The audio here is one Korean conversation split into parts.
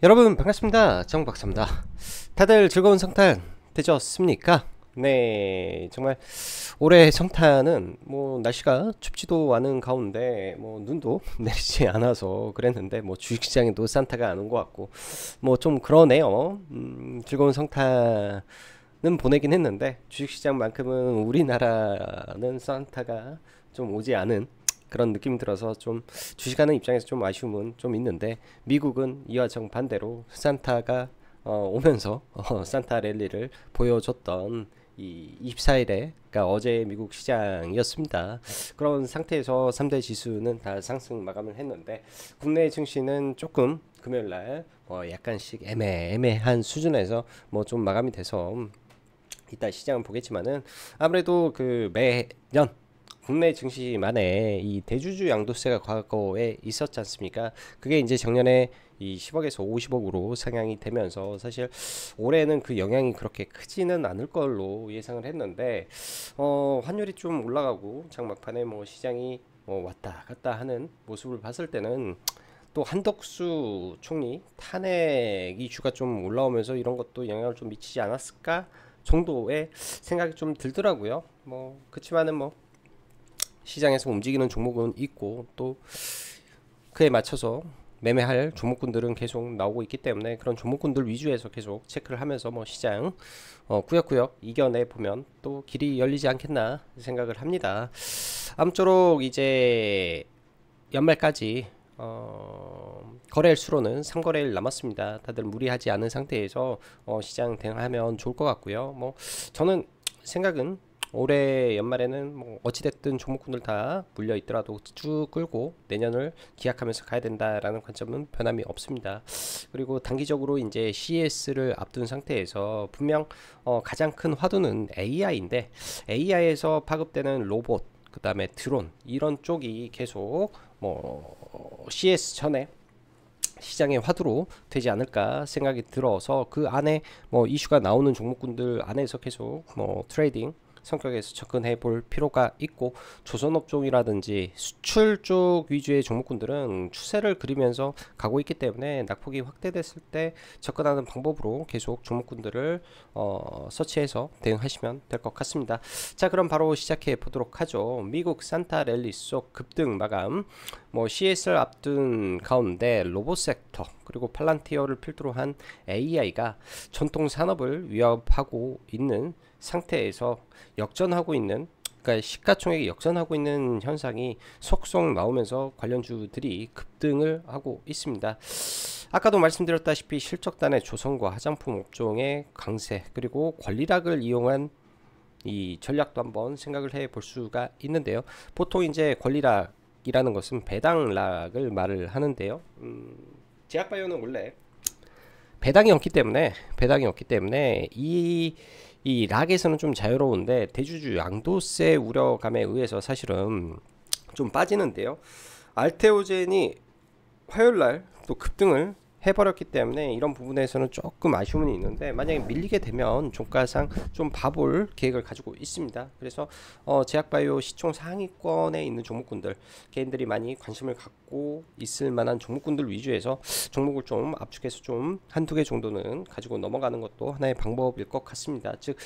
여러분 반갑습니다. 정박사입니다. 다들 즐거운 성탄 되셨습니까? 네, 정말 올해 성탄은 뭐 날씨가 춥지도 않은 가운데 뭐 눈도 내리지 않아서 그랬는데 뭐 주식시장에도 산타가 안 온 것 같고 뭐 좀 그러네요. 즐거운 성탄은 보내긴 했는데 주식시장만큼은 우리나라는 산타가 좀 오지 않은 그런 느낌이 들어서 좀 주식하는 입장에서 좀 아쉬움은 좀 있는데, 미국은 이와 정반대로 산타가 오면서 산타 랠리를 보여줬던 이 24일에, 그러니까 어제 미국 시장이었습니다. 그런 상태에서 3대 지수는 다 상승 마감을 했는데, 국내 증시는 조금 금요일날 약간씩 애매한 수준에서 뭐 좀 마감이 돼서 이따 시장은 보겠지만은, 아무래도 그 매년 국내 증시만의 이 대주주 양도세가 과거에 있었지 않습니까? 그게 이제 작년에 이 10억에서 50억으로 상향이 되면서 사실 올해는 그 영향이 그렇게 크지는 않을 걸로 예상을 했는데, 환율이 좀 올라가고 장막판에 뭐 시장이 왔다 갔다 하는 모습을 봤을 때는 또 한덕수 총리 탄핵 이슈가 좀 올라오면서 이런 것도 영향을 좀 미치지 않았을까 정도의 생각이 좀 들더라고요. 뭐 그렇지만은 뭐 시장에서 움직이는 종목은 있고, 또 그에 맞춰서 매매할 종목군들은 계속 나오고 있기 때문에 그런 종목군들 위주에서 계속 체크를 하면서 뭐 시장 꾸역꾸역 이겨내 보면 또 길이 열리지 않겠나 생각을 합니다. 아무쪼록 이제 연말까지 거래일 수로는 3거래일 남았습니다. 다들 무리하지 않은 상태에서 시장 대응하면 좋을 것 같고요. 뭐 저는 생각은 올해 연말에는 뭐 어찌됐든 종목군들 다 물려 있더라도 쭉 끌고 내년을 기약하면서 가야 된다라는 관점은 변함이 없습니다. 그리고 단기적으로 이제 CES를 앞둔 상태에서 분명 가장 큰 화두는 AI인데, AI에서 파급되는 로봇, 그 다음에 드론, 이런 쪽이 계속 뭐 CS 전에 시장의 화두로 되지 않을까 생각이 들어서, 그 안에 뭐 이슈가 나오는 종목군들 안에서 계속 뭐 트레이딩 성격에서 접근해 볼 필요가 있고, 조선업종이라든지 수출 쪽 위주의 종목군들은 추세를 그리면서 가고 있기 때문에 낙폭이 확대됐을 때 접근하는 방법으로 계속 종목군들을 서치해서 대응하시면 될 것 같습니다. 자, 그럼 바로 시작해 보도록 하죠. 미국 산타 랠리 속 급등 마감, 뭐 CS를 앞둔 가운데 로봇 섹터 그리고 팔란티어를 필두로 한 AI가 전통 산업을 위협하고 있는 상태에서 역전하고 있는, 그러니까 시가총액이 역전하고 있는 현상이 속속 나오면서 관련주들이 급등을 하고 있습니다. 아까도 말씀드렸다시피 실적단의 조선과 화장품 업종의 강세, 그리고 권리락을 이용한 이 전략도 한번 생각을 해 볼 수가 있는데요. 보통 이제 권리락이라는 것은 배당락을 말을 하는데요. 제약바이오는 원래 배당이 없기 때문에 이 락에서는 좀 자유로운데, 대주주 양도세 우려감에 의해서 사실은 좀 빠지는데요. 알테오젠이 화요일날 또 급등을 해버렸기 때문에 이런 부분에서는 조금 아쉬움이 있는데, 만약에 밀리게 되면 종가상 좀 봐볼 계획을 가지고 있습니다. 그래서 제약바이오 시총 상위권에 있는 종목군들, 개인들이 많이 관심을 갖고 있을 만한 종목군들 위주에서 종목을 좀 압축해서 좀 한두 개 정도는 가지고 넘어가는 것도 하나의 방법일 것 같습니다. 즉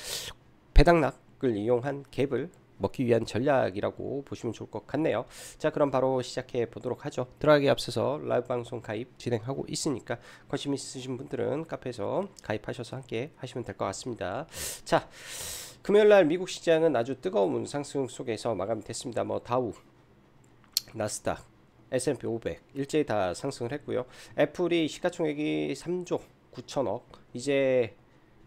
배당락을 이용한 갭을 먹기 위한 전략이라고 보시면 좋을 것 같네요. 자, 그럼 바로 시작해 보도록 하죠. 들어가기 앞서서 라이브 방송 가입 진행하고 있으니까 관심 있으신 분들은 카페에서 가입하셔서 함께 하시면 될 것 같습니다. 자, 금요일날 미국 시장은 아주 뜨거운 상승 속에서 마감됐습니다. 뭐 다우, 나스닥, S&P 500 일제히 다 상승을 했고요. 애플이 시가총액이 3조 9천억, 이제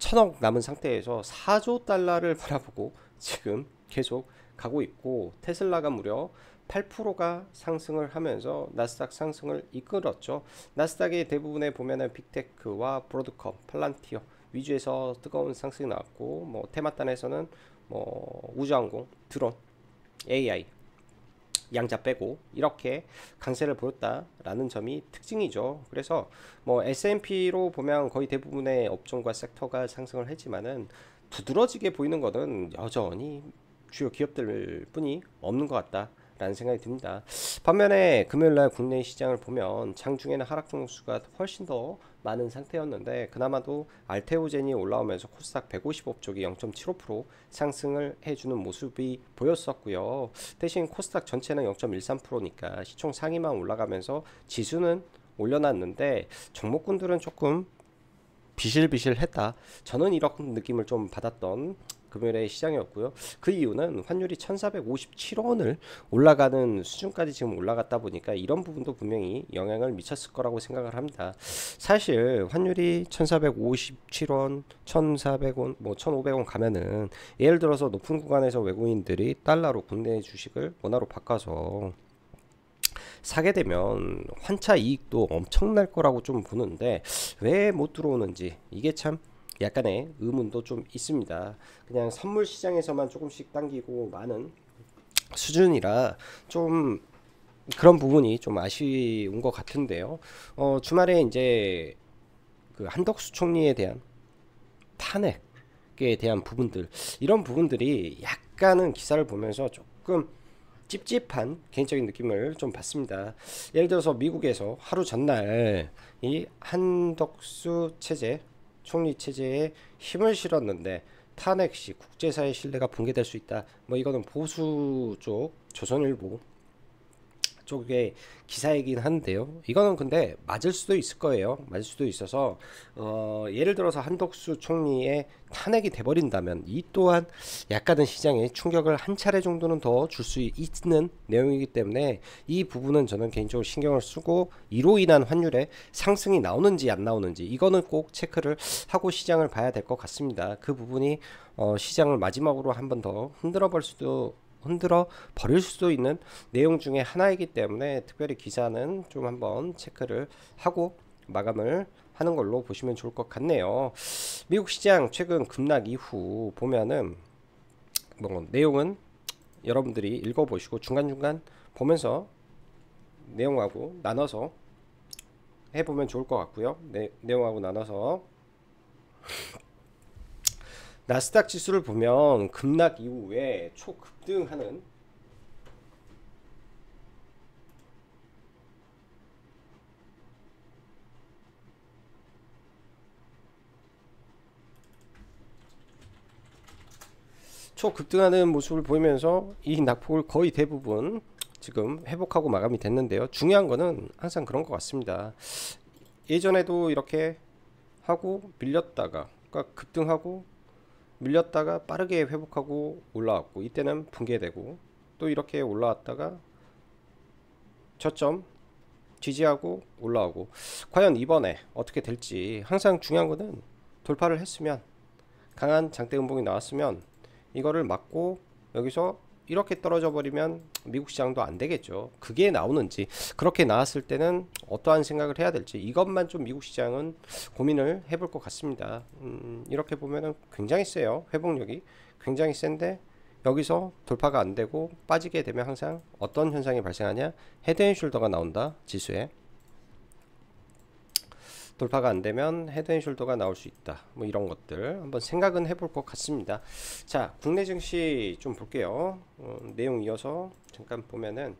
1천억 남은 상태에서 4조 달러를 바라보고 지금 계속 가고 있고, 테슬라가 무려 8%가 상승을 하면서 나스닥 상승을 이끌었죠. 나스닥의 대부분에 보면은 빅테크와 브로드컴, 팔란티어 위주에서 뜨거운 상승이 나왔고, 뭐 테마단에서는 뭐 우주항공, 드론, AI 양자 빼고 이렇게 강세를 보였다라는 점이 특징이죠. 그래서 뭐 S&P로 보면 거의 대부분의 업종과 섹터가 상승을 했지만은 두드러지게 보이는 것은 여전히 주요 기업들 뿐이 없는 것 같다 라는 생각이 듭니다. 반면에 금요일날 국내 시장을 보면 장중에는 하락 종목수가 훨씬 더 많은 상태였는데 그나마도 알테오젠이 올라오면서 코스닥 150업 쪽이 0.75% 상승을 해주는 모습이 보였었고요. 대신 코스닥 전체는 0.13%니까 시총 상위만 올라가면서 지수는 올려놨는데 종목군들은 조금 비실비실했다. 저는 이런 느낌을 좀 받았던 금요일의 시장이었고요. 그 이유는 환율이 1457원을 올라가는 수준까지 지금 올라갔다 보니까 이런 부분도 분명히 영향을 미쳤을 거라고 생각을 합니다. 사실 환율이 1457원, 1400원, 뭐 1500원 가면은 예를 들어서 높은 구간에서 외국인들이 달러로 국내 주식을 원화로 바꿔서 사게 되면 환차 이익도 엄청날 거라고 좀 보는데 왜 못 들어오는지 이게 참 약간의 의문도 좀 있습니다. 그냥 선물 시장에서만 조금씩 당기고 많은 수준이라 좀 그런 부분이 좀 아쉬운 것 같은데요. 주말에 이제 그 한덕수 총리에 대한 탄핵에 대한 부분들 이런 부분들이 약간은 기사를 보면서 조금 찝찝한 개인적인 느낌을 좀 받습니다. 예를 들어서 미국에서 하루 전날 이 한덕수 체제 총리 체제에 힘을 실었는데 탄핵 시 국제사회 신뢰가 붕괴될 수 있다. 뭐 이거는 보수 쪽 조선일보 쪽의 기사이긴 한데요. 이거는 근데 맞을 수도 있을 거예요. 맞을 수도 있어서 예를 들어서 한덕수 총리의 탄핵이 돼버린다면 이 또한 약간은 시장에 충격을 한 차례 정도는 더 줄 수 있는 내용이기 때문에 이 부분은 저는 개인적으로 신경을 쓰고 이로 인한 환율의 상승이 나오는지 안 나오는지 이거는 꼭 체크를 하고 시장을 봐야 될 것 같습니다. 그 부분이 시장을 마지막으로 한 번 더 흔들어 버릴 수도 있는 내용 중에 하나이기 때문에 특별히 기사는 좀 한번 체크를 하고 마감을 하는 걸로 보시면 좋을 것 같네요. 미국 시장 최근 급락 이후 보면은 뭐 내용은 여러분들이 읽어보시고 중간중간 보면서 내용하고 나눠서 해보면 좋을 것 같고요. 내용하고 나눠서 나스닥 지수를 보면 급락 이후에 초급등하는 모습을 보이면서 이 낙폭을 거의 대부분 지금 회복하고 마감이 됐는데요. 중요한 거는 항상 그런 것 같습니다. 예전에도 이렇게 하고 밀렸다가 그러니까 급등하고 밀렸다가 빠르게 회복하고 올라왔고 이때는 붕괴되고 또 이렇게 올라왔다가 저점 지지하고 올라오고 과연 이번에 어떻게 될지 항상 중요한 거는 돌파를 했으면 강한 장대 음봉이 나왔으면 이거를 막고 여기서 이렇게 떨어져 버리면 미국 시장도 안 되겠죠. 그게 나오는지 그렇게 나왔을 때는 어떠한 생각을 해야 될지 이것만 좀 미국 시장은 고민을 해볼 것 같습니다. 이렇게 보면은 굉장히 세요. 회복력이 굉장히 센데 여기서 돌파가 안 되고 빠지게 되면 항상 어떤 현상이 발생하냐 헤드앤숄더가 나온다. 지수에 돌파가 안 되면 헤드앤숄더가 나올 수 있다. 뭐 이런 것들 한번 생각은 해볼 것 같습니다. 자, 국내 증시 좀 볼게요. 내용 이어서 잠깐 보면은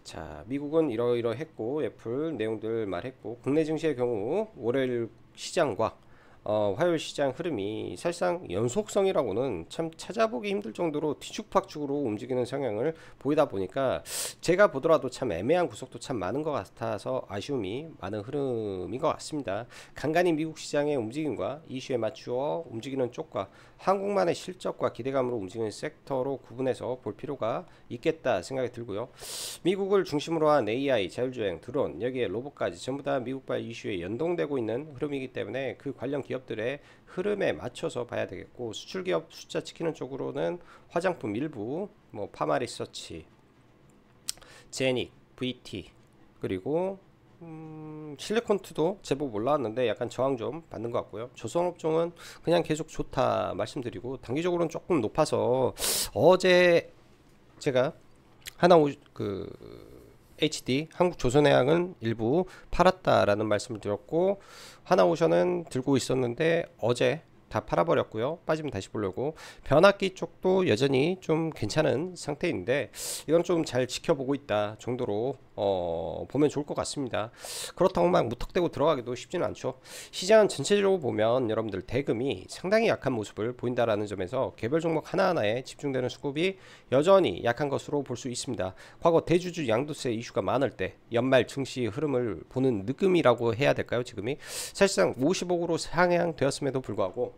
자, 미국은 이러이러했고 애플 내용들 말했고 국내 증시의 경우 월요일 시장과 화요일 시장 흐름이 사실상 연속성이라고는 참 찾아보기 힘들 정도로 뒤죽박죽으로 움직이는 성향을 보이다 보니까 제가 보더라도 참 애매한 구석도 참 많은 것 같아서 아쉬움이 많은 흐름인 것 같습니다. 간간히 미국 시장의 움직임과 이슈에 맞추어 움직이는 쪽과 한국만의 실적과 기대감으로 움직이는 섹터로 구분해서 볼 필요가 있겠다 생각이 들고요. 미국을 중심으로 한 AI, 자율주행, 드론, 여기에 로봇까지 전부 다 미국발 이슈에 연동되고 있는 흐름이기 때문에 그 관련 기업들의 흐름에 맞춰서 봐야 되겠고 수출기업 숫자 지키는 쪽으로는 화장품 일부, 뭐 파마리서치, 제닉, VT 그리고 실리콘트도 제법 올라왔는데 약간 저항 좀 받는 것 같고요. 조선업종은 그냥 계속 좋다 말씀드리고 단기적으로는 조금 높아서 어제 제가 HD 한국조선해양은 일부 팔았다라는 말씀을 드렸고 하나오션은 들고 있었는데 어제 다 팔아버렸고요. 빠지면 다시 보려고. 변압기 쪽도 여전히 좀 괜찮은 상태인데 이건 좀 잘 지켜보고 있다 정도로 보면 좋을 것 같습니다. 그렇다고 막 무턱대고 들어가기도 쉽지는 않죠. 시장 전체적으로 보면 여러분들 대금이 상당히 약한 모습을 보인다라는 점에서 개별 종목 하나하나에 집중되는 수급이 여전히 약한 것으로 볼 수 있습니다. 과거 대주주 양도세 이슈가 많을 때 연말 증시 흐름을 보는 느낌이라고 해야 될까요? 지금이 사실상 50억으로 상향되었음에도 불구하고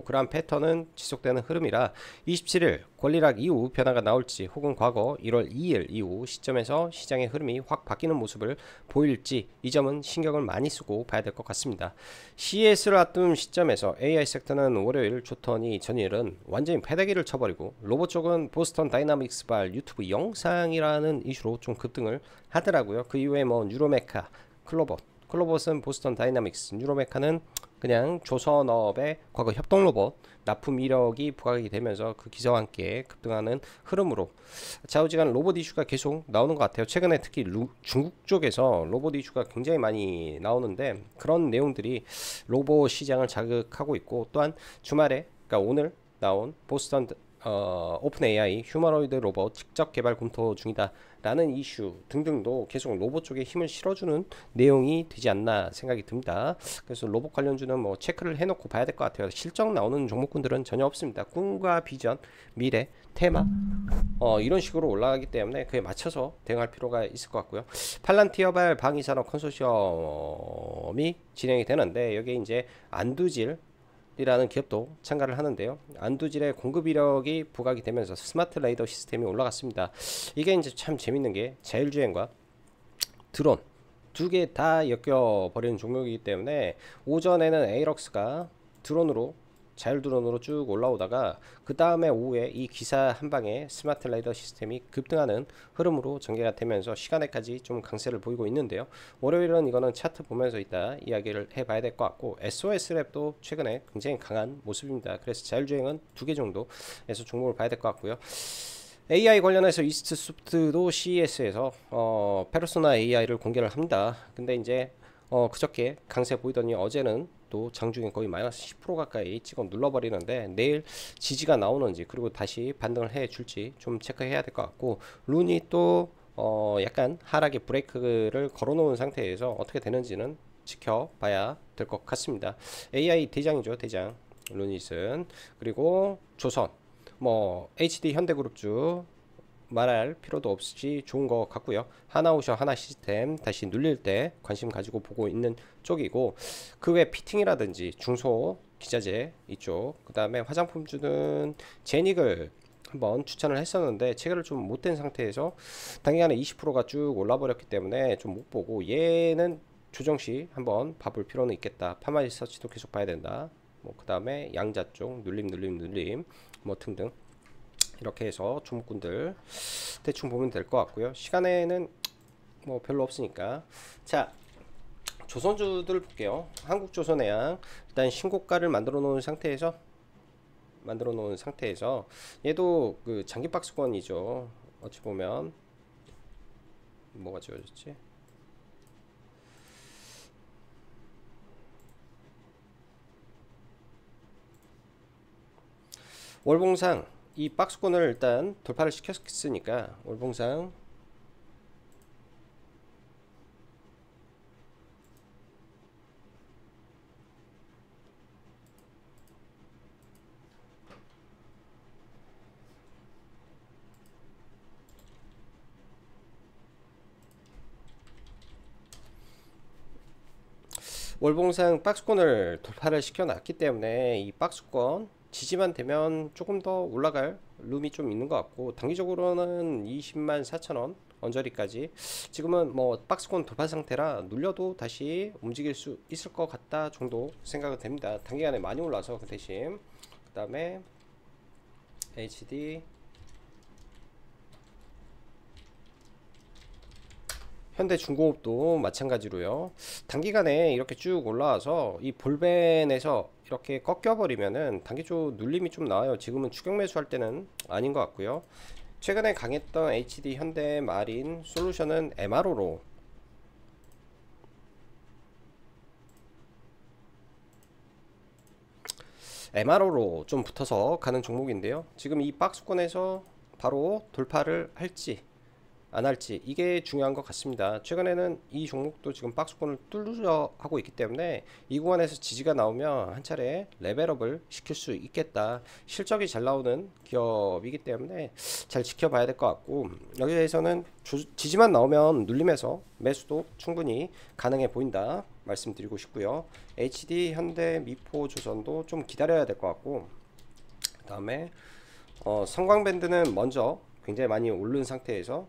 그러한 패턴은 지속되는 흐름이라 27일 권리락 이후 변화가 나올지 혹은 과거 1월 2일 이후 시점에서 시장의 흐름이 확 바뀌는 모습을 보일지 이 점은 신경을 많이 쓰고 봐야 될 것 같습니다. CES를 앞둔 시점에서 AI 섹터는 월요일 조턴이 전일은 완전히 패대기를 쳐버리고 로봇 쪽은 보스턴 다이나믹스 발 유튜브 영상이라는 이슈로 좀 급등을 하더라고요. 그 이후에 뭐 뉴로메카, 클로봇은 보스턴 다이나믹스, 뉴로메카는 그냥 조선업의 과거 협동 로봇 납품 이력이 부각이 되면서 그 기사와 함께 급등하는 흐름으로 좌우지간 로봇 이슈가 계속 나오는 것 같아요. 최근에 특히 중국 쪽에서 로봇 이슈가 굉장히 많이 나오는데 그런 내용들이 로봇 시장을 자극하고 있고 또한 주말에 그러니까 오늘 나온 보스턴 오픈 AI 휴머노이드 로봇 직접 개발 검토 중이다 라는 이슈 등등도 계속 로봇 쪽에 힘을 실어주는 내용이 되지 않나 생각이 듭니다. 그래서 로봇 관련주는 뭐 체크를 해놓고 봐야 될 것 같아요. 실적 나오는 종목군들은 전혀 없습니다. 꿈과 비전, 미래, 테마 이런 식으로 올라가기 때문에 그에 맞춰서 대응할 필요가 있을 것 같고요. 팔란티어발 방위산업 컨소시엄이 진행이 되는데 여기에 이제 안두질 이라는 기업도 참가를 하는데요. 안두질의 공급 이력이 부각이 되면서 스마트 레이더 시스템이 올라갔습니다. 이게 이제 참 재밌는 게 자율주행과 드론 두 개 다 엮여버리는 종목이기 때문에 오전에는 에이럭스가 자율 드론으로 쭉 올라오다가 그 다음에 오후에 이 기사 한 방에 스마트 레이더 시스템이 급등하는 흐름으로 전개가 되면서 시간에까지 좀 강세를 보이고 있는데요. 월요일은 이거는 차트 보면서 이따 이야기를 해봐야 될 것 같고 SOS랩도 최근에 굉장히 강한 모습입니다. 그래서 자율주행은 두 개 정도에서 종목을 봐야 될 것 같고요. AI 관련해서 이스트 소프트도 CES에서 페르소나 AI를 공개를 합니다. 근데 이제 그저께 강세 보이더니 어제는 또 장중에 거의 마이너스 10% 가까이 찍어 눌러버리는데 내일 지지가 나오는지 그리고 다시 반등을 해줄지 좀 체크해야 될 것 같고 룬이 또 약간 하락의 브레이크를 걸어놓은 상태에서 어떻게 되는지는 지켜봐야 될 것 같습니다. AI 대장이죠, 대장 루닛은. 그리고 조선 뭐 HD 현대그룹주 말할 필요도 없이 좋은 것 같고요. 하나오션 하나시스템 다시 눌릴 때 관심 가지고 보고 있는 쪽이고 그 외 피팅이라든지 중소 기자재 이쪽 그 다음에 화장품주는 제닉을 한번 추천을 했었는데 체결을 좀 못된 상태에서 단기간에 20%가 쭉 올라버렸기 때문에 좀 못보고 얘는 조정시 한번 봐볼 필요는 있겠다. 파마리서치도 계속 봐야 된다. 뭐 그 다음에 양자 쪽 눌림 뭐 등등 이렇게 해서 종목군들 대충 보면 될 것 같고요. 시간에는 뭐 별로 없으니까 자 조선주들 볼게요. 한국조선해양 일단 신고가를 만들어 놓은 상태에서 얘도 그 장기 박스권이죠. 어찌 보면 뭐가 지워졌지? 월봉상 이 박스권을 일단 돌파를 시켰으니까 월봉상 월봉상 박스권을 돌파를 시켜놨기 때문에 이 박스권 지지만 되면 조금 더 올라갈 룸이 좀 있는 것 같고 단기적으로는 204,000원 언저리까지 지금은 뭐 박스권 돌파 상태라 눌려도 다시 움직일 수 있을 것 같다 정도 생각은 됩니다. 단기간에 많이 올라서 그 대신 그 다음에 HD 현대중공업도 마찬가지로요. 단기간에 이렇게 쭉 올라와서 이 볼벤에서 이렇게 꺾여버리면은 단기적 눌림이 좀 나와요. 지금은 추격 매수할 때는 아닌 것 같고요. 최근에 강했던 HD 현대 마린 솔루션은 MRO로 좀 붙어서 가는 종목인데요. 지금 이 박스권에서 바로 돌파를 할지 안 할지 이게 중요한 것 같습니다. 최근에는 이 종목도 지금 박스권을 뚫으려 하고 있기 때문에 이 구간에서 지지가 나오면 한 차례 레벨업을 시킬 수 있겠다. 실적이 잘 나오는 기업이기 때문에 잘 지켜봐야 될 것 같고, 여기에서는 지지만 나오면 눌림에서 매수도 충분히 가능해 보인다 말씀드리고 싶고요. HD, 현대, 미포, 조선도 좀 기다려야 될 것 같고, 그 다음에 성광밴드는 먼저 굉장히 많이 오른 상태에서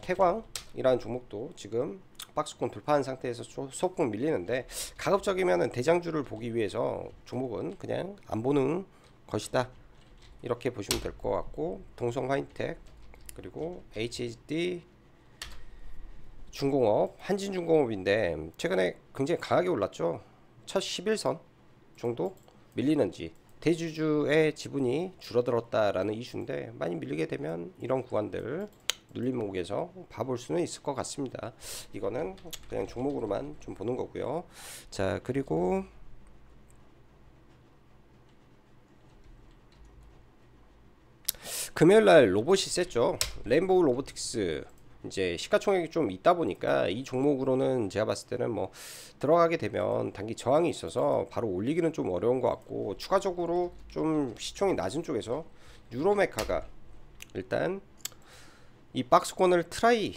태광이라는 종목도 지금 박스권 돌파한 상태에서 소폭 밀리는데, 가급적이면 대장주를 보기 위해서 종목은 그냥 안 보는 것이다 이렇게 보시면 될 것 같고, 동성 화인텍, 그리고 HD 중공업, 한진중공업인데 최근에 굉장히 강하게 올랐죠. 첫 11선 정도 밀리는지, 대주주의 지분이 줄어들었다라는 이슈인데, 많이 밀리게 되면 이런 구간들 눌림목에서 봐볼 수는 있을 것 같습니다. 이거는 그냥 종목으로만 좀 보는 거고요. 자, 그리고 금요일날 로봇이 셌죠. 레인보우 로보틱스. 이제 시가총액이 좀 있다 보니까 이 종목으로는 제가 봤을 때는 뭐 들어가게 되면 단기 저항이 있어서 바로 올리기는 좀 어려운 것 같고, 추가적으로 좀 시총이 낮은 쪽에서 유로메카가 일단 이 박스권을 트라이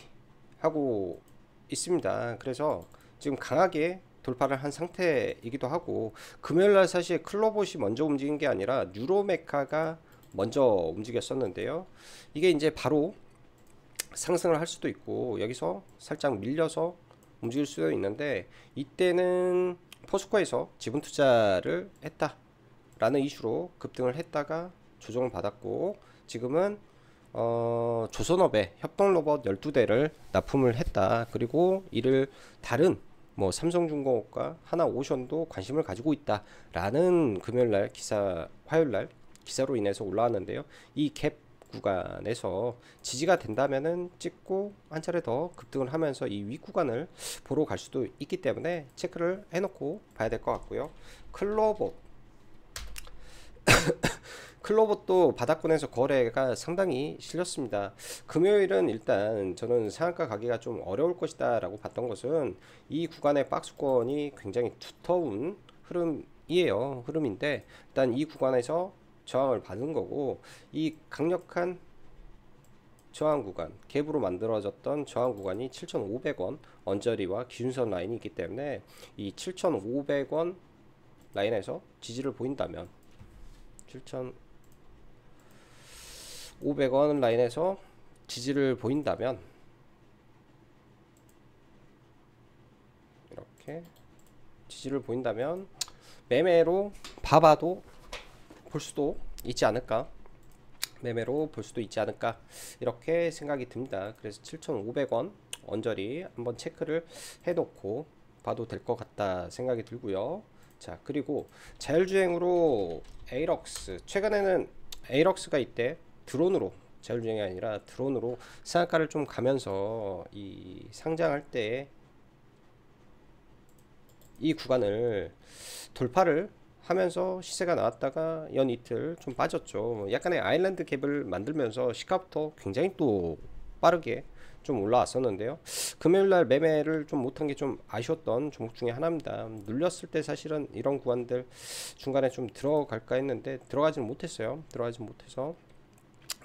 하고 있습니다. 그래서 지금 강하게 돌파를 한 상태이기도 하고, 금요일날 사실 클로봇이 먼저 움직인 게 아니라 유로메카가 먼저 움직였었는데요. 이게 이제 바로 상승을 할 수도 있고 여기서 살짝 밀려서 움직일 수도 있는데, 이때는 포스코에서 지분 투자를 했다라는 이슈로 급등을 했다가 조정을 받았고, 지금은 조선업에 협동로봇 12대를 납품을 했다. 그리고 이를 다른 뭐 삼성중공업과 하나오션도 관심을 가지고 있다 라는 금요일날 기사, 화요일날 기사로 인해서 올라왔는데요. 이 갭 구간에서 지지가 된다면은 찍고 한 차례 더 급등을 하면서 이 윗구간을 보러 갈 수도 있기 때문에 체크를 해놓고 봐야 될 것 같고요. 클로봇도 바닥권에서 거래가 상당히 실렸습니다. 금요일은 일단 저는 상한가 가기가 좀 어려울 것이다 라고 봤던 것은, 이 구간의 박스권이 굉장히 두터운 흐름인데, 일단 이 구간에서 저항을 받은 거고, 이 강력한 저항 구간, 갭으로 만들어졌던 저항 구간이 7,500원 언저리와 기준선 라인이 있기 때문에, 이 7,500원 라인에서 지지를 보인다면, 7,500원 라인에서 지지를 보인다면, 이렇게 지지를 보인다면 매매로 봐봐도 볼 수도 있지 않을까, 매매로 볼 수도 있지 않을까 이렇게 생각이 듭니다. 그래서 7,500원 언저리 한번 체크를 해놓고 봐도 될 것 같다 생각이 들고요. 자, 그리고 자율주행으로 에이럭스, 최근에는 에이럭스가 이때 드론으로, 자율주행이 아니라 드론으로 상한가를 좀 가면서 이 상장할 때 이 구간을 돌파를 하면서 시세가 나왔다가 연 이틀 좀 빠졌죠. 약간의 아일랜드 갭을 만들면서 시가부터 굉장히 또 빠르게 좀 올라왔었는데요. 금요일날 매매를 좀 못한 게 좀 아쉬웠던 종목 중에 하나입니다. 눌렸을 때 사실은 이런 구간들 중간에 좀 들어갈까 했는데 들어가지는 못했어요. 들어가지는 못해서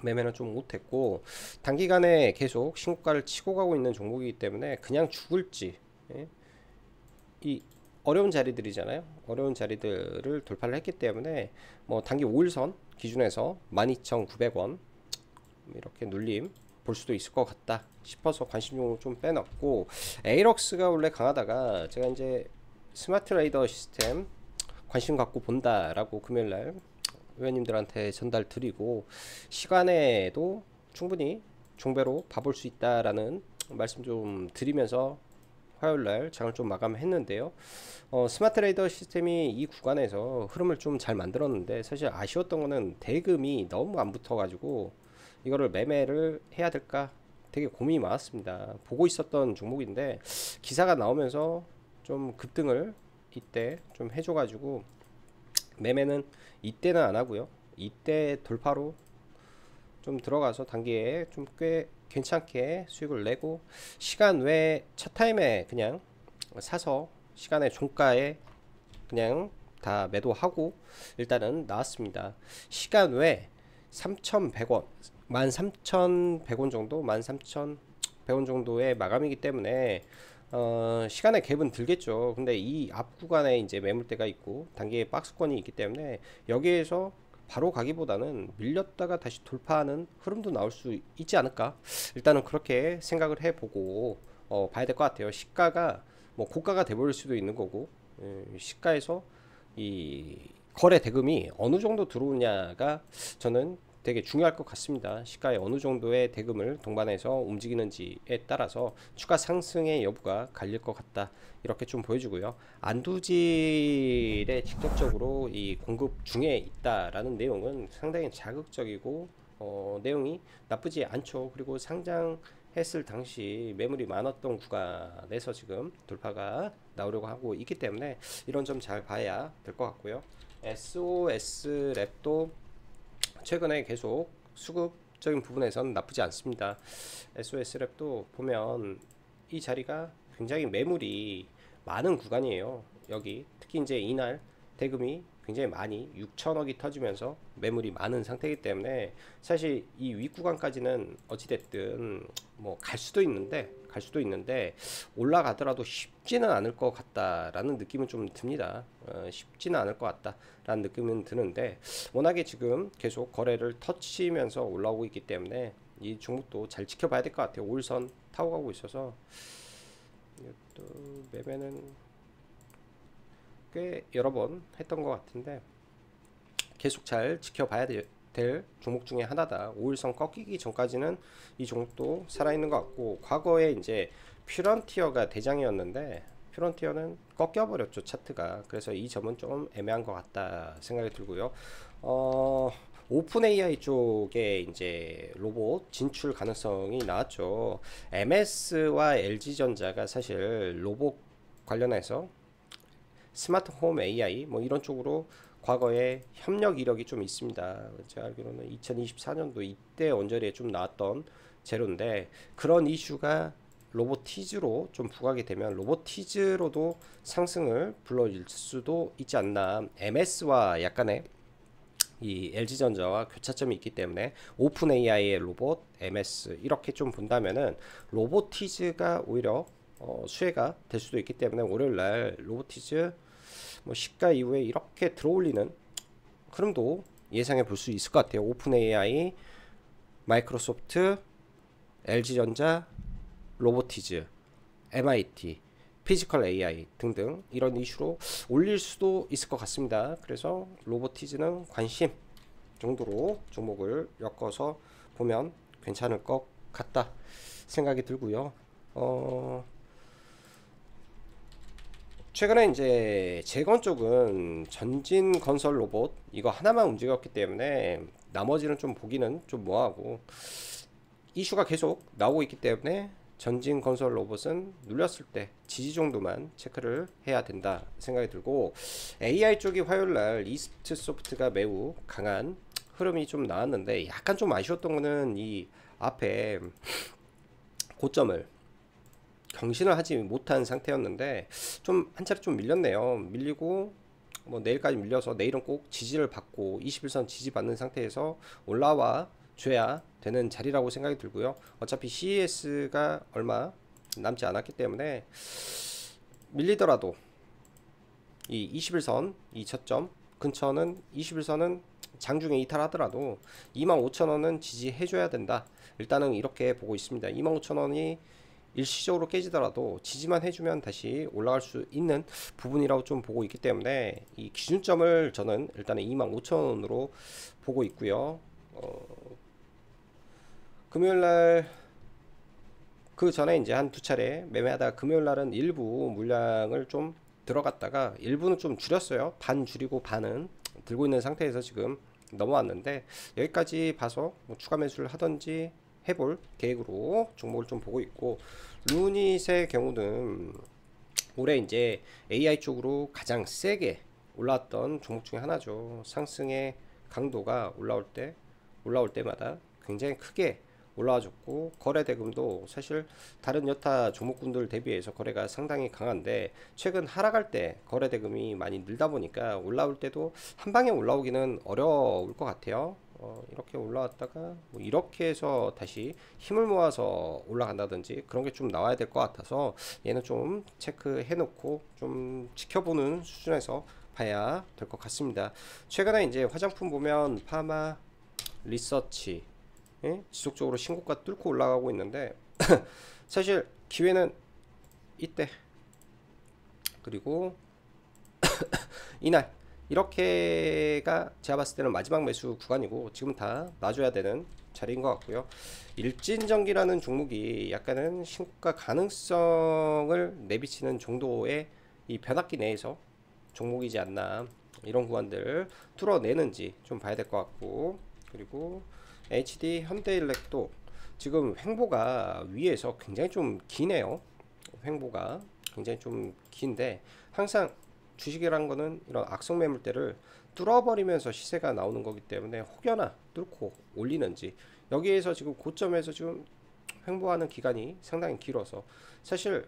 매매는 좀 못했고, 단기간에 계속 신고가를 치고 가고 있는 종목이기 때문에 그냥 죽을지, 이 어려운 자리들이잖아요. 어려운 자리들을 돌파를 했기 때문에 뭐 단기 5일선 기준에서 12,900원 이렇게 눌림 볼 수도 있을 것 같다 싶어서 관심종을 좀 빼놨고, 에이럭스가 원래 강하다가 제가 이제 스마트 레이더 시스템 관심 갖고 본다라고 금요일날 회원님들한테 전달 드리고, 시간에도 충분히 종배로 봐볼 수 있다라는 말씀 좀 드리면서 화요일날 장을 좀 마감했는데요. 스마트 레이더 시스템이 이 구간에서 흐름을 좀 잘 만들었는데, 사실 아쉬웠던 거는 대금이 너무 안 붙어가지고 이거를 매매를 해야 될까 되게 고민이 많았습니다. 보고 있었던 종목인데 기사가 나오면서 좀 급등을 이때 좀 해줘가지고 매매는 이때는 안 하고요. 이때 돌파로 좀 들어가서 단기에 좀 꽤 괜찮게 수익을 내고, 시간 외에 첫 타임에 그냥 사서 시간의 종가에 그냥 다 매도하고 일단은 나왔습니다. 시간 외 3,100원, 13,100원 정도, 13,100원 정도의 마감이기 때문에 시간의 갭은 들겠죠. 근데 이 앞 구간에 이제 매물대가 있고 단기에 박스권이 있기 때문에 여기에서 바로 가기보다는 밀렸다가 다시 돌파하는 흐름도 나올 수 있지 않을까. 일단은 그렇게 생각을 해보고 봐야 될 것 같아요. 시가가 뭐 고가가 돼버릴 수도 있는 거고, 시가에서 이 거래 대금이 어느 정도 들어오냐가 저는 되게 중요할 것 같습니다. 시가에 어느 정도의 대금을 동반해서 움직이는지에 따라서 추가 상승의 여부가 갈릴 것 같다, 이렇게 좀 보여주고요. 안두질에 직접적으로 이 공급 중에 있다라는 내용은 상당히 자극적이고 내용이 나쁘지 않죠. 그리고 상장했을 당시 매물이 많았던 구간에서 지금 돌파가 나오려고 하고 있기 때문에 이런 점 잘 봐야 될 것 같고요. SOS 랩도 최근에 계속 수급적인 부분에서는 나쁘지 않습니다. SOS 랩도 보면 이 자리가 굉장히 매물이 많은 구간이에요. 여기 특히 이제 이날 대금이 굉장히 많이 6천억이 터지면서 매물이 많은 상태이기 때문에 사실 이 윗구간까지는 어찌됐든 뭐 갈 수도 있는데 올라가더라도 쉽지는 않을 것 같다라는 느낌은 좀 듭니다. 쉽지는 않을 것 같다라는 느낌은 드는데, 워낙에 지금 계속 거래를 터치면서 올라오고 있기 때문에 이 종목도 잘 지켜봐야 될 것 같아요. 5일선 타고 가고 있어서 이것도 매매는 꽤 여러 번 했던 것 같은데 계속 잘 지켜봐야 될 종목 중에 하나다. 5일선 꺾이기 전까지는 이 종목도 살아있는 것 같고, 과거에 이제 퓨런티어가 대장이었는데 퓨런티어는 꺾여버렸죠, 차트가. 그래서 이 점은 좀 애매한 것 같다 생각이 들고요. 오픈 AI 쪽에 이제 로봇 진출 가능성이 나왔죠. MS와 LG전자가 사실 로봇 관련해서 스마트 홈 AI 뭐 이런 쪽으로 과거에 협력 이력이 좀 있습니다. 제가 알기로는 2024년도 이때 언저리에 좀 나왔던 재료인데, 그런 이슈가 로보티즈로 좀 부각이 되면 로보티즈로도 상승을 불러일 수도 있지 않나. MS와 약간의 이 LG전자와 교차점이 있기 때문에 오픈 AI의 로봇, MS 이렇게 좀 본다면은 로보티즈가 오히려 수혜가 될 수도 있기 때문에 월요일날 로보티즈 뭐 시가 이후에 이렇게 들어올리는 흐름도 예상해 볼 수 있을 것 같아요. 오픈 AI, 마이크로소프트, LG전자, 로보티즈, MIT, 피지컬 AI 등등 이런 이슈로 올릴 수도 있을 것 같습니다. 그래서 로보티즈는 관심 정도로 종목을 엮어서 보면 괜찮을 것 같다 생각이 들고요. 최근에 이제 재건 쪽은 전진 건설 로봇 이거 하나만 움직였기 때문에 나머지는 좀 보기는 좀 뭐하고, 이슈가 계속 나오고 있기 때문에 전진 건설 로봇은 눌렸을 때 지지 정도만 체크를 해야 된다 생각이 들고, AI 쪽이 화요일날 이스트 소프트가 매우 강한 흐름이 좀 나왔는데 약간 좀 아쉬웠던 거는 이 앞에 고점을 경신을 하지 못한 상태였는데 좀 한 차례 좀 밀렸네요. 밀리고 뭐 내일까지 밀려서 내일은 꼭 지지를 받고 21선 지지 받는 상태에서 올라와 줘야 되는 자리라고 생각이 들고요. 어차피 CES가 얼마 남지 않았기 때문에 밀리더라도 이 21선 이 저점 근처는 21선은 장중에 이탈하더라도 25,000원은 지지해줘야 된다. 일단은 이렇게 보고 있습니다. 25,000원이 일시적으로 깨지더라도 지지만 해주면 다시 올라갈 수 있는 부분이라고 좀 보고 있기 때문에 이 기준점을 저는 일단은 25,000원으로 보고 있고요. 금요일날 그 전에 이제 한 두 차례 매매하다가 금요일날은 일부 물량을 좀 들어갔다가 일부는 좀 줄였어요. 반 줄이고 반은 들고 있는 상태에서 지금 넘어왔는데, 여기까지 봐서 뭐 추가 매수를 하던지 해볼 계획으로 종목을 좀 보고 있고, 루닛의 경우는 올해 이제 AI 쪽으로 가장 세게 올라왔던 종목 중에 하나죠. 상승의 강도가 올라올 때마다 굉장히 크게 올라와줬고, 거래 대금도 사실 다른 여타 종목군들 대비해서 거래가 상당히 강한데, 최근 하락할 때 거래 대금이 많이 늘다 보니까 올라올 때도 한 방에 올라오기는 어려울 것 같아요. 이렇게 올라왔다가 뭐 이렇게 해서 다시 힘을 모아서 올라간다든지 그런 게 좀 나와야 될 것 같아서, 얘는 좀 체크해 놓고 좀 지켜보는 수준에서 봐야 될 것 같습니다. 최근에 이제 화장품 보면 파마 리서치, 예? 지속적으로 신고가 뚫고 올라가고 있는데 사실 기회는 이때, 그리고 이날, 이렇게가 제가 봤을 때는 마지막 매수 구간이고, 지금 다 놔줘야 되는 자리인 것 같고요. 일진전기라는 종목이 약간은 신고가 가능성을 내비치는 정도의 이 변압기 내에서 종목이지 않나, 이런 구간들 뚫어내는지 좀 봐야 될 것 같고, 그리고 HD 현대일렉도 지금 횡보가 위에서 굉장히 좀 기네요. 횡보가 굉장히 좀 긴데, 항상 주식이란 거는 이런 악성 매물대를 뚫어버리면서 시세가 나오는 거기 때문에 혹여나 뚫고 올리는지, 여기에서 지금 고점에서 지금 횡보하는 기간이 상당히 길어서 사실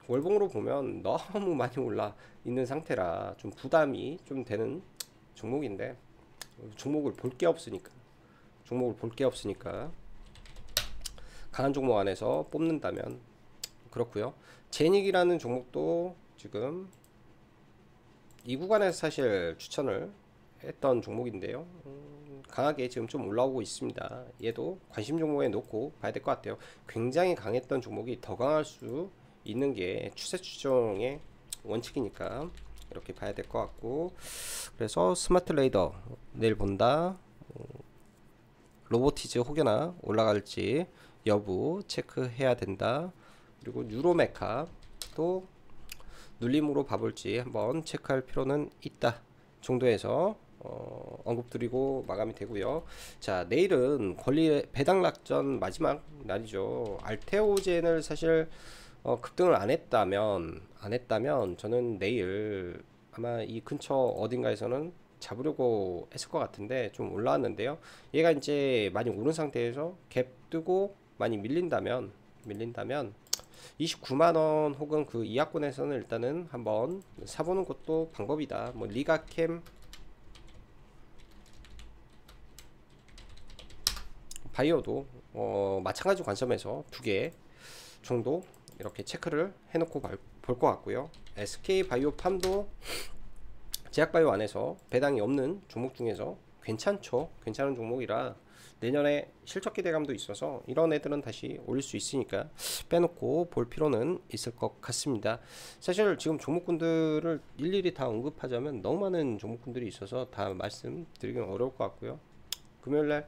월봉으로 보면 너무 많이 올라 있는 상태라 좀 부담이 좀 되는 종목인데, 종목을 볼 게 없으니까 강한 종목 안에서 뽑는다면 그렇고요. 제닉이라는 종목도 지금 이 구간에서 사실 추천을 했던 종목인데요. 강하게 지금 좀 올라오고 있습니다. 얘도 관심 종목에 놓고 봐야 될 것 같아요. 굉장히 강했던 종목이 더 강할 수 있는 게 추세 추종의 원칙이니까 이렇게 봐야 될 것 같고, 그래서 스마트 레이더 내일 본다, 로보티즈 혹여나 올라갈지 여부 체크해야 된다, 그리고 뉴로메카 또 눌림으로 봐볼지 한번 체크할 필요는 있다 정도에서 언급드리고 마감이 되고요. 자, 내일은 권리 배당락전 마지막 날이죠. 알테오젠을 사실 급등을 안 했다면 저는 내일 아마 이 근처 어딘가에서는 잡으려고 했을 것 같은데, 좀 올라왔는데요. 얘가 이제 많이 오른 상태에서 갭 뜨고 많이 밀린다면 29만원 혹은 그 이하권에서는 일단은 한번 사보는 것도 방법이다. 뭐 리가캠 바이오도 마찬가지 관점에서 두 개 정도 이렇게 체크를 해놓고 볼 것 같고요. SK바이오팜도 제약바이오 안에서 배당이 없는 종목 중에서 괜찮은 종목이라 내년에 실적 기대감도 있어서 이런 애들은 다시 올릴 수 있으니까 빼놓고 볼 필요는 있을 것 같습니다. 사실 지금 종목군들을 일일이 다 언급하자면 너무 많은 종목군들이 있어서 다 말씀드리기는 어려울 것 같고요. 금요일날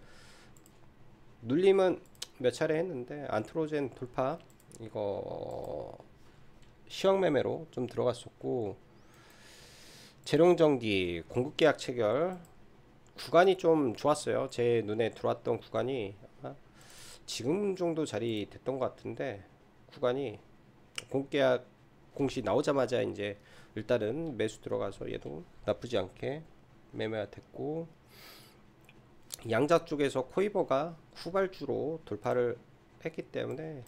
눌림은 몇 차례 했는데, 안트로젠 돌파 이거 시황매매로 좀 들어갔었고, 재룡전기 공급계약 체결 구간이 좀 좋았어요. 제 눈에 들어왔던 구간이 지금 정도 자리 됐던 것 같은데, 구간이 공급계약 공시 나오자마자 이제 일단은 매수 들어가서 얘도 나쁘지 않게 매매가 됐고, 양자 쪽에서 코이버가 후발주로 돌파를 했기 때문에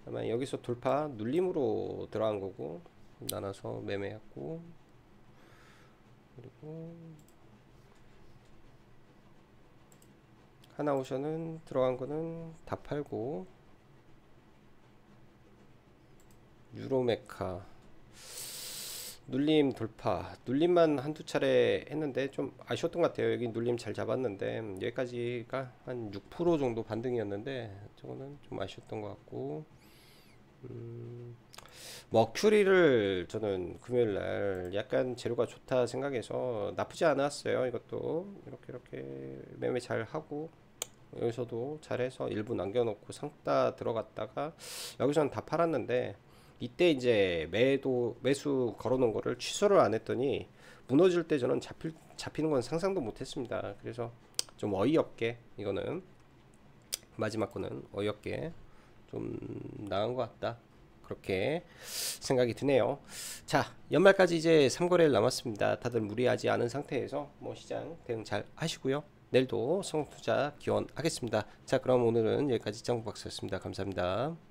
아마 여기서 돌파 눌림으로 들어간 거고, 나눠서 매매했고, 그리고 하나오션은 들어간 거는 다 팔고, 유로메카 눌림 돌파, 눌림만 한두 차례 했는데 좀 아쉬웠던 것 같아요. 여기 눌림 잘 잡았는데 여기까지가 한 6% 정도 반등이었는데 저거는 좀 아쉬웠던 것 같고, 머큐리를 저는 금요일날 약간 재료가 좋다 생각해서 나쁘지 않았어요. 이것도 이렇게 매매 잘 하고, 여기서도 잘해서 일부 남겨놓고 상따 들어갔다가 여기서는 다 팔았는데, 이때 이제 매수 걸어놓은 거를 취소를 안 했더니 무너질 때 저는 잡히는 건 상상도 못했습니다. 그래서 좀 어이없게, 이거는 마지막 거는 어이없게 좀 나간 것 같다, 그렇게 생각이 드네요. 자, 연말까지 이제 3거래일 남았습니다. 다들 무리하지 않은 상태에서 뭐 시장 대응 잘 하시고요. 내일도 성투자 기원하겠습니다. 자, 그럼 오늘은 여기까지 정박사였습니다. 감사합니다.